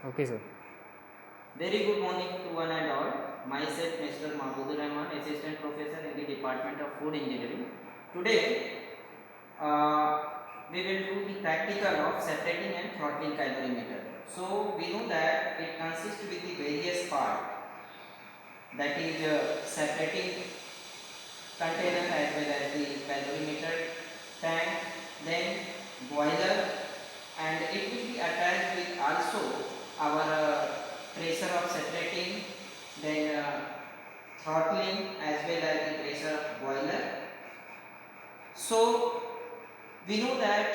Okay, sir. Very good morning to one and all. Myself, Mr. Mahbubur Rahman, Assistant Professor in the Department of Food Engineering. Today, uh, we will do the practical of separating and throttling calorimeter. So, we know that it consists with the various parts, that is separating container as well as the calorimeter tank, then boiler, and it will be attached with also our pressure of separating, then throttling as well as the pressure of boiler. So we know that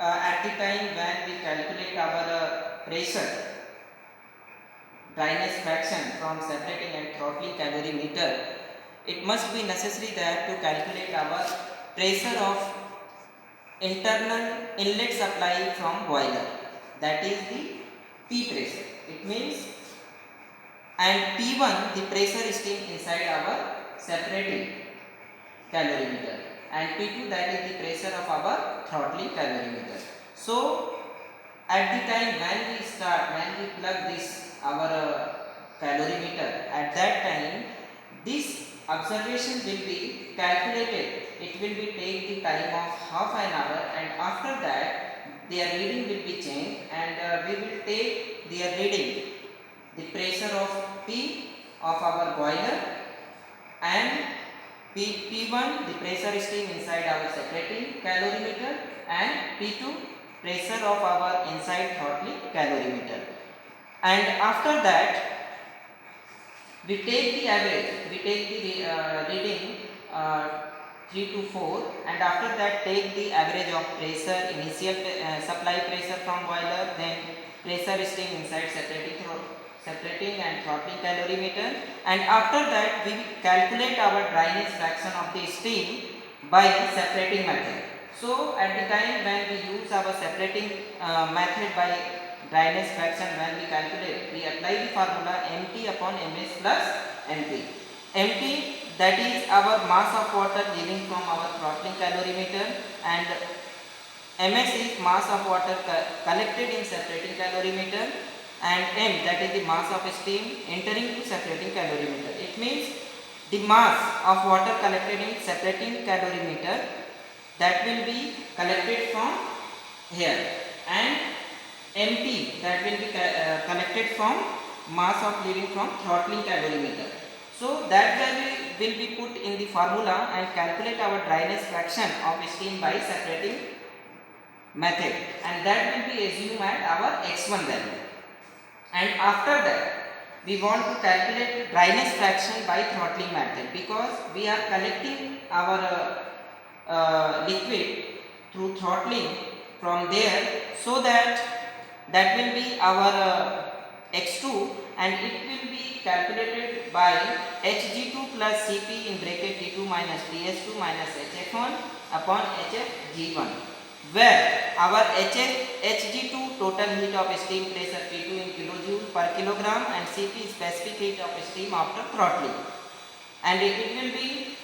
at the time when we calculate our pressure dryness fraction from separating and throttling calorimeter, it must be necessary that to calculate our pressure of internal inlet supply from boiler, that is the P pressure. It means, and P1 the pressure steam inside our separating calorimeter, and P2 that is the pressure of our throttling calorimeter. So at the time when we plug this our calorimeter, at that time this observation will be calculated. It will be take the time of half an hour, and after that their reading will be changed, and we will take their reading, the pressure of P of our boiler, and P1 the pressure steam inside our separating calorimeter, and P2 pressure of our inside throttling calorimeter. And after that we take the average, we take the reading uh, 3 to 4, and after that take the average of pressure, initial supply pressure from boiler, then pressure steam inside separating and throttling calorimeter, and after that we calculate our dryness fraction of the steam by separating method. So at the time when we use our separating method by dryness fraction, when we calculate, we apply the formula mt upon ms plus mt. Mt, that is our mass of water leaving from our throttling calorimeter, and ms is mass of water collected in separating calorimeter, and m that is the mass of steam entering to separating calorimeter. It means the mass of water collected in separating calorimeter, that will be collected from here, and mt that will be collected from mass of leaving from throttling calorimeter. So that value will be put in the formula and calculate our dryness fraction of steam by separating method, and that will be assumed at our x1 value. And after that we want to calculate dryness fraction by throttling method, because we are collecting our liquid through throttling from there, so that will be our x2, and it will be calculated by hg2 plus cp in bracket t2 minus ts2 minus hf1 upon hfg1, where our hg2 total heat of steam pressure P2 in kilojoule per kilogram, and cp specific heat of steam after throttling, and it will be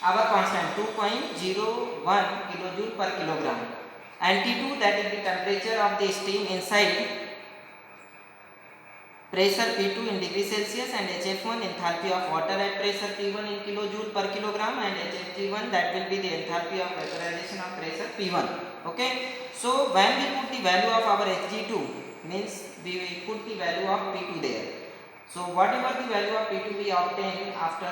our constant 2.01 kilojoule per kilogram, and T2 that is the temperature of the steam inside pressure P2 in degree Celsius, and HF1 enthalpy of water at pressure P1 in kilojoule per kilogram, and HFG1 that will be the enthalpy of vaporization of pressure P1. Okay, so when we put the value of our Hg2, means we put the value of P2 there. So whatever the value of P2 we obtain after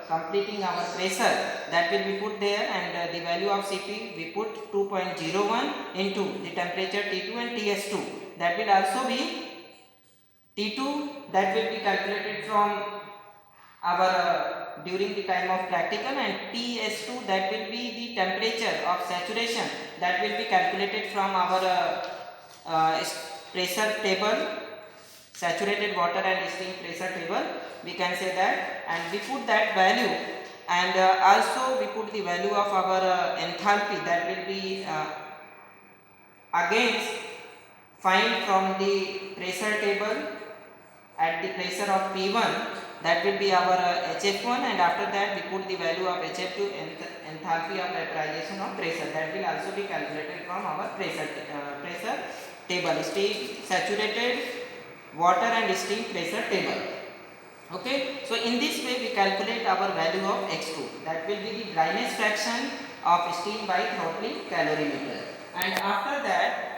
completing our pressure, that will be put there, and the value of Cp we put 2.01 into the temperature T2 and Ts2, that will also be T2, that will be calculated from our during the time of practical, and Ts2 that will be the temperature of saturation, that will be calculated from our uh, pressure table, saturated water and steam pressure table, we can say that, and we put that value, and also we put the value of our enthalpy, that will be against find from the pressure table at the pressure of P1, that will be our HF1, and after that we put the value of HF2, enthalpy of vaporization of pressure, that will also be calculated from our pressure table, steam saturated water and steam pressure table. Okay, so in this way we calculate our value of x2, that will be the dryness fraction of steam by throttling calorimeter. And after that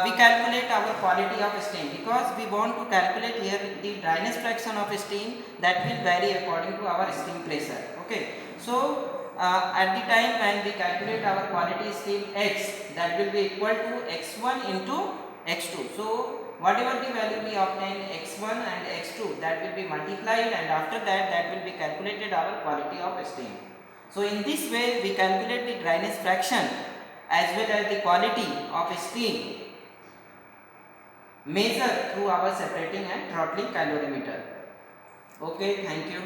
we calculate our quality of steam, because we want to calculate here the dryness fraction of steam, that will vary according to our steam pressure. Okay, so at the time when we calculate our quality steam x, that will be equal to x1 into x2. So whatever the value we obtain x1 and x2, that will be multiplied, and after that that will be calculated our quality of steam. So in this way we calculate the dryness fraction as well as the quality of steam measured through our separating and throttling calorimeter. Okay, thank you.